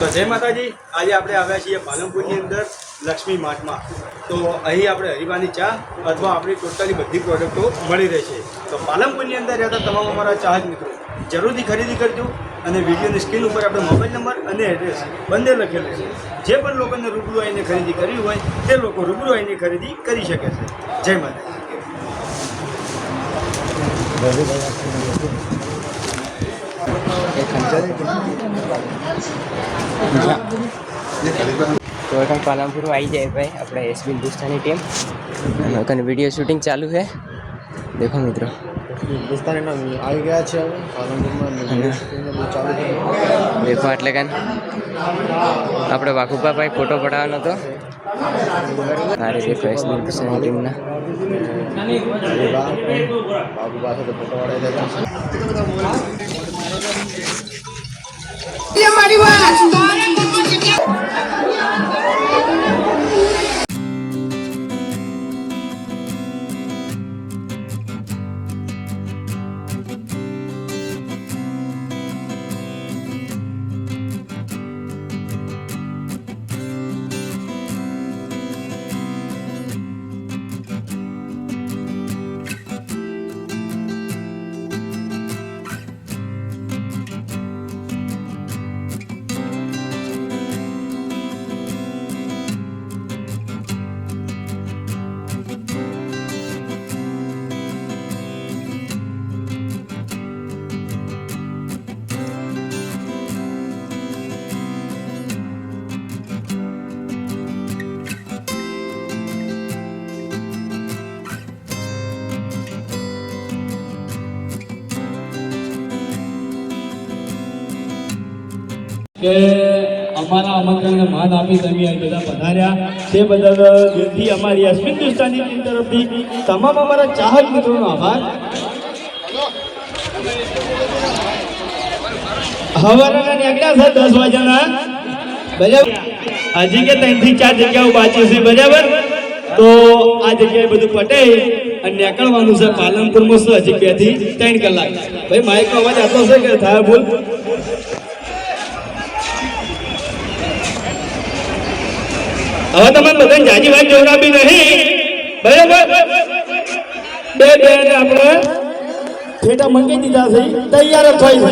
જય માતાજી। આજે આપણે આવ્યા છીએ પાલનપુરની અંદર લક્ષ્મી માર્ટમાં। તો અહીં આપણે હરીબાની ચા અથવા આપણી ટોટલી બધી પ્રોડક્ટો મળી રહેશે। તો પાલનપુરની અંદર રહેતા તમામ અમારા ચાહક મિત્રો જરૂરથી ખરીદી કરજો। અને વિડીયોની સ્ક્રીન ઉપર આપણે મોબાઈલ નંબર અને એડ્રેસ બંને લખેલું છે। જે પણ લોકોને રૂબરૂ આવીને ખરીદી કરવી હોય તે લોકો રૂબરૂ આવીને ખરીદી કરી શકે છે। જય માતાજી। तो पालनपुर आई जाए भाई अपने एसबी हिंदुस्तानी टीम कहीं वीडियो शूटिंग चालू है। देखो मित्रों हिंदुस्तानी आई गया है पालनपुर में चालू है। देखो आटले कान अपने वाकुबा भाई फोटो पड़ावनो तो अरे देखो एसबी हिंदुस्तानी टीम ना वाकुबा से फोटो पड़ाई કે અમારા આમંત્રણને માન આપી તમે આ બધા પધાર્યા તે બદલ દિલથી અમારી એસબી હિન્દુસ્તાની ટીમ તરફથી તમામ અમારા ચાહક મિત્રોનો આભાર। હવાના નીકળ્યા છે 10 વાગ્યાના બરાબર। હજી કે 3 થી 4 જગ્યાઓ બાકી છે બરાબર। તો આ જગ્યાએ બધું પટે અને નીકળવાનું છે પાલનપુરમાં છે હજી 2 થી 3 કલાક। ભાઈ માઇકનો અવાજ આટલો છે કે થાય બોલ। હવે તમને બધાને જાજી વાત જોડાવી નહીં બરાબર। બે આપણે ફેટા મંગાવી દીધા છે તૈયાર જ થઈ છે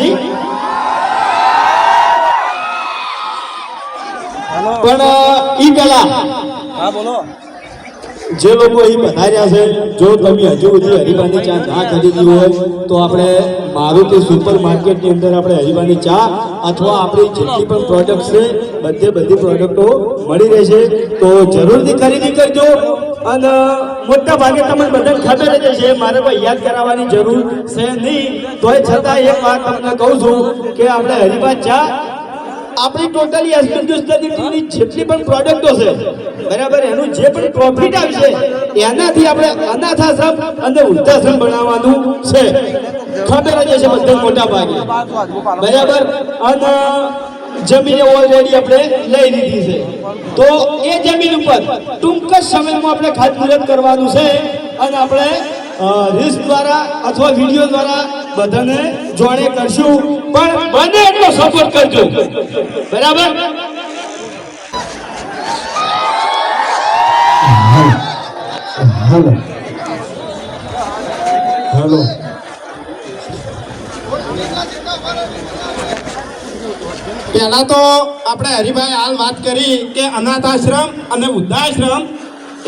પણ ઈ પેલા હા બોલો જે લોકો અહીં પધાર્યા છે જો તમે હજુ સુધી હરીબાની ચા ના ખરીદી હોય તો આપણે મારુતિ સુપર માર્કેટની અંદર આપણે હરીબાની ચા અથવા આપણી જેટલી પણ પ્રોડક્ટ છે બધી પ્રોડક્ટો મળી રહેશે। તો જરૂરથી ખરીદી કરજો। અને મોટા ભાગે તમને બધાને ખબર જ છે મારે કોઈ યાદ કરાવવાની જરૂર છે નહીં। તોય છતાં એક વાત તમને કહું છું કે આપણે હરીબા ચા આપણી ટોટલી એસબી હિન્દુસ્તાની ટીમની જેટલી પણ પ્રોડક્ટો છે બરાબર એનું જે પણ પ્રોફિટ આવશે એનાથી આપણે અનાથ આશ્રમ અને વૃદ્ધાશ્રમ બનાવવાનું છે। ખબર જ છે બધા મોટા ભાગે બરાબર। અને જમીન ઓલરેડી આપણે લઈ લીધી છે તો એ જમીન ઉપર ટૂંક જ સમયમાં આપણે ખાતમુહૂર્ત કરવાનું છે અને આપણે રીલ્સ દ્વારા અથવા વિડીયો દ્વારા બધાને જોડે કરશું પણ બને એટલો સપોર્ટ કરજો બરાબર। હેલો હેલો પહેલા તો આપણે હરિભાઈ હાલ વાત કરી કે અનાથ આશ્રમ અને વૃદ્ધાશ્રમ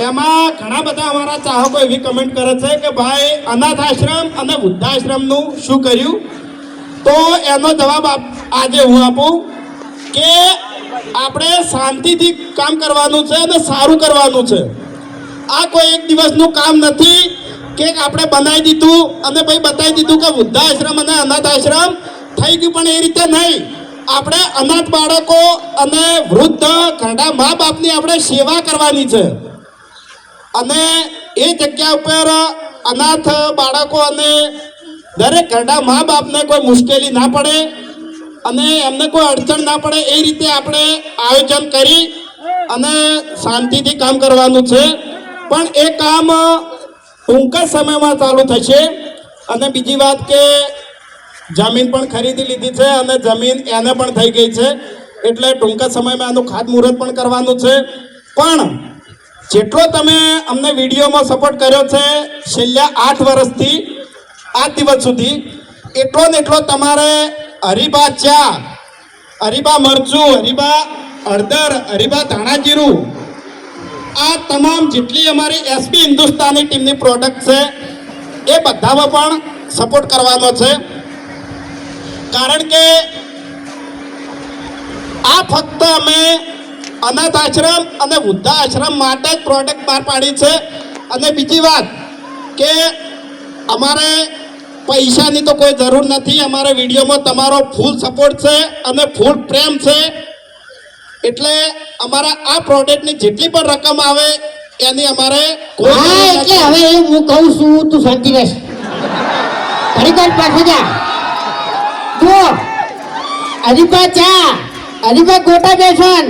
એમાં ઘણા બધા અમારા ચાહકો એવી કમેન્ટ કરે છે કે ભાઈ અનાથ આશ્રમ અને વૃદ્ધાશ્રમનું શું કર્યું। તો એનો જવાબ આજે હું આપું કે આપણે શાંતિથી કામ કરવાનું છે અને સારું કરવાનું છે। આ કોઈ એક દિવસનું કામ નથી કે આપણે બનાવી દીધું અને ભાઈ બતાવી દીધું કે વૃદ્ધાશ્રમ અને અનાથ આશ્રમ થઈ ગયું પણ એ રીતે નહીં। આપણે અનાથ બાળકો અને વૃદ્ધ ઘરડા મા બાપની આપણે સેવા કરવાની છે અને એ જગ્યા ઉપર અનાથ બાળકો અને દરેક ઘરડા મા બાપને કોઈ મુશ્કેલી ના પડે અને એમને કોઈ અડચણ ના પડે એ રીતે આપણે આયોજન કરી અને શાંતિથી કામ કરવાનું છે। પણ એ કામ ટૂંક જ સમયમાં ચાલુ થશે। અને બીજી વાત કે જમીન પણ ખરીદી લીધી છે અને જમીન એને પણ થઈ ગઈ છે એટલે ટૂંકા સમયમાં આનું ખાતમુહૂર્ત પણ કરવાનું છે. પણ જેટલો તમે અમને વિડીયોમાં સપોર્ટ કર્યો છે છેલ્લા 8 વર્ષથી આ દિવસ સુધી, એટલો ને એટલો તમારે હરીબા ચા, હરીબા મરચું, હરીબા હળદર, હરીબા ધાણા જીરું, આ તમામ જેટલી અમારી એસપી હિન્દુસ્તાની ટીમની પ્રોડક્ટ છે એ બધામાં પણ સપોર્ટ કરવાનો છે. કારણ કે આ ફક્ત અમે અનાથ આશ્રમ અને વૃદ્ધાશ્રમ માટે જ પ્રોડક્ટ બહાર પાડી છે. અને બીજી વાત કે અમારે પૈસાની તો કોઈ જરૂર નથી. અમારા વિડીયોમાં તમારો ફૂલ સપોર્ટ છે અને ફૂલ પ્રેમ છે. એટલે અમારા આ પ્રોડક્ટની જેટલી પણ રકમ આવે એની અમારે કોઈ હા જરૂર એટલે નથી. હવે હું કહું છું તું શાંતિ રહેશ. ઘડીક વાર પાછો જા. જો હરીફા ચા, હરીફા ગોટા બેસન,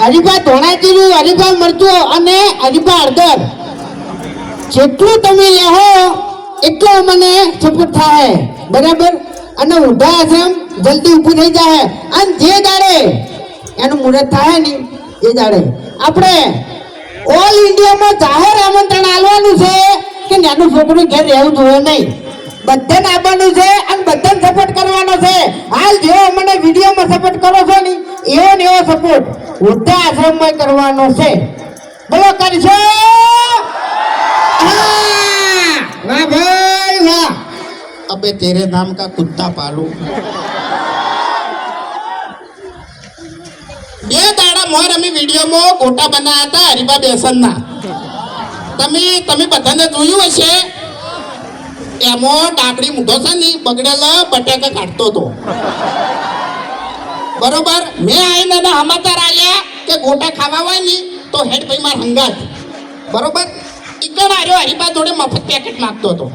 હરીફા ધોણા જીરું, હરીફા મરચું અને હરીફા હળદર, જેટલું તમે લેહો એટલો મને સપોર્ટ થાય, બરાબર. અને ઊંધા આશ્રમ જલ્દી ઊભું થઈ જાય. અને જે દાડે એનું મુહૂર્ત થાય ને એ દાડે આપણે ઓલ ઇન્ડિયામાં જાહેર આમંત્રણ આપવાનું છે કે નાનું છોકરું ઘેર રહેવું જોઈએ નહીં. બધાને આપવાનું છે અને બધાને સપોર્ટ કરવાનો છે. હાલ જેવો મને વિડીયોમાં સપોર્ટ કરો છો ને એવો ને એવો સપોર્ટ વૃદ્ધા આશ્રમમાં કરવાનો છે. બોલો કરશો? હા! વાહ ભાઈ વાહ. અબે તેરે નામ કા કુત્તા પાલું. બે દાડા મોર અમે વિડીયોમાં ગોટા બનાવ્યા હતા હરીબા બેસનના. તમે બધાને જોયું હશે. એમાં ડાકડી મૂઢો છે ને બગડેલા બટાકા કાઢતો હતો, બરોબર. મેં આવીને એના સમાચાર આલ્યા કે ગોટા ખાવા હોય ને તો હેડ ભાઈ માર હંગાત, બરોબર. ઈકણ આવ્યો હરીબા જોડે મફત પેકેટ માંગતો હતો.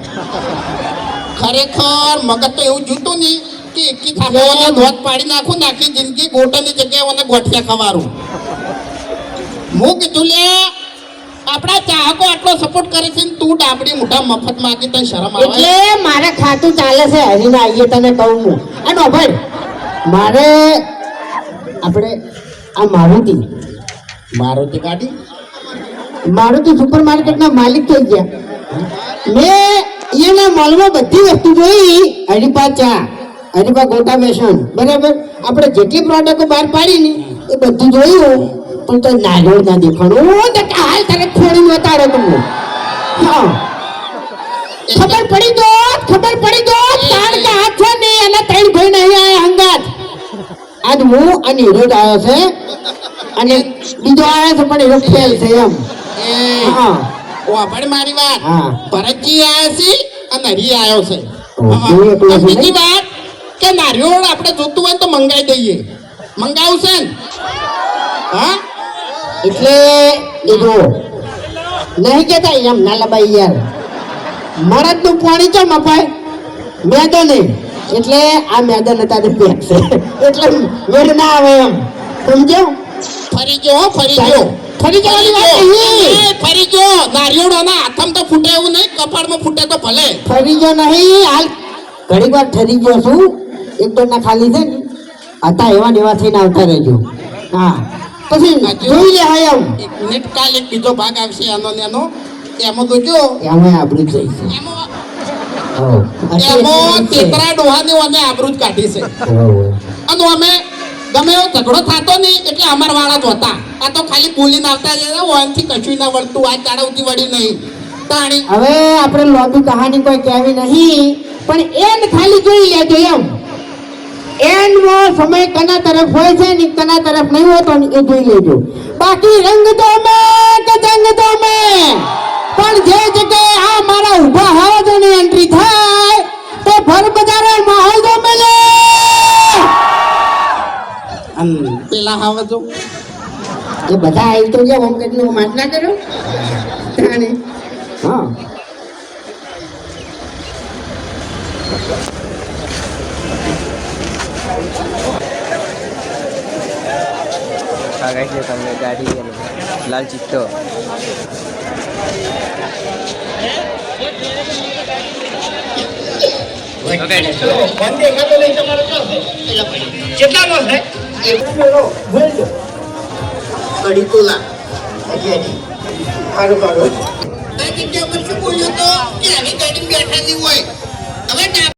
ખરેખર મગજ તો એવું જોતું નહીં કે એકી થાપોને ધોત પાડી નાખું ને આખી જિંદગી ગોટાની જગ્યાએ મને ગોઠિયા ખવારું. હું કીધું લે આપણા ચાહકો આટલો સપોર્ટ કરે છે ને તું ડાબડી મોટા મફત માંગી તને શરમ આવે? એટલે મારે ખાતું ચાલે છે હરીને આવીએ તને કહું હું. અને ભાઈ મારે આપણે આ મારુતિ ગાડી મારુતિ સુપર માર્કેટના માલિક થઈ ગયા. મેં એના મોલમાં બધી વસ્તુ જોઈ. હરીફા ચા, હરીફા ગોટા બેસન, બરાબર. આપણે જેટલી પ્રોડક્ટો બહાર પાડી ને એ બધું જોયું પણ તો નાગોળ ના દેખાણું. હું તો હાલ તરત છોડીને બતાડો તમને. હા ખબર પડી તો તાર કે હાથ છે ને એના 3 ભાઈ નહીં આયા હંગાત. આજ હું અને હીરો જ આવ્યો છે અને બીજો આવ્યો છે પણ હીરો ફેલ છે એમ. હા ઓભળ મારી વાત. હા. ભરતજી આયા છે અને હરી આવ્યો છે. ઓકે, એટલું અને છે બીજી ને? વાત કે નારિયોળ આપણે જોતું હોય તો મંગાઈ દઈએ. મંગાવું છે ને? હા એટલે એ જો નહીં કેતા એમ ના લબાઈ યાર. મરદનું પાણી ચમ અપાય? મેદો નહીં. એટલે આ મેદન હતા પેક છે એટલે મેળ ના આવે એમ, સમજો? ફરી ગયો હો, ફરી ગયો. ફરી જવાની વાત નહીં. એ ફરી ગયો. નારિયોળોના હાથમાં તો ફૂટે એવું નહીં, કપાળમાં ફૂટે તો ભલે. ફરી ગયો નહીં. હાલ ઘડીક વાર ઠરી ગયો છું. એક ના ખાલી છે ને હતા એવા ને એવા થઈને આવતા રહેજો. હા પછી જોઈ લે હા એમ. એક મિનિટ કાલ એક બીજો ભાગ આવશે એનો ને એનો. એમાં તો જો એમાં આપણું જ જઈશું. એમાં તેતરા ડોહાની ઓને આબરૂ જ કાઢી છે. અને અમે ગમે એવો ઝઘડો થતો નહીં એટલે અમાર વાળા જ હતા. આ તો ખાલી બોલીને આવતા જાય ઓનથી કશું ના વળતું. આ ચાળવતી વળી નહીં તાણી. હવે આપણે લોબી કહાની કોઈ કહેવી નહીં પણ એને ખાલી જોઈ લેજો એમ. એનો સમય કના તરફ હોય છે ને કના તરફ નહીં હોતો ને એ જોઈ લેજો. બાકી રંગ તો મેં કે જંગ તો મેં, પણ જે જગ્યાએ આ મારા ઊભા હાવજોની એન્ટ્રી થાય તો ભર બજારે માહોલ તો મેલે. અને પેલા હવે જો એ બધા આવી તો જાવ આમ કેટલું માત ના કરો તાણે. હા આગળ છે તમને ગાડી અને લાલ ચિત્તો. કેટલાનો છે? કડી તોલા સારું સારું આ જગ્યા પર શું બોલ્યો તો કે આવી ગાડી બેઠા નહીં હોય હવે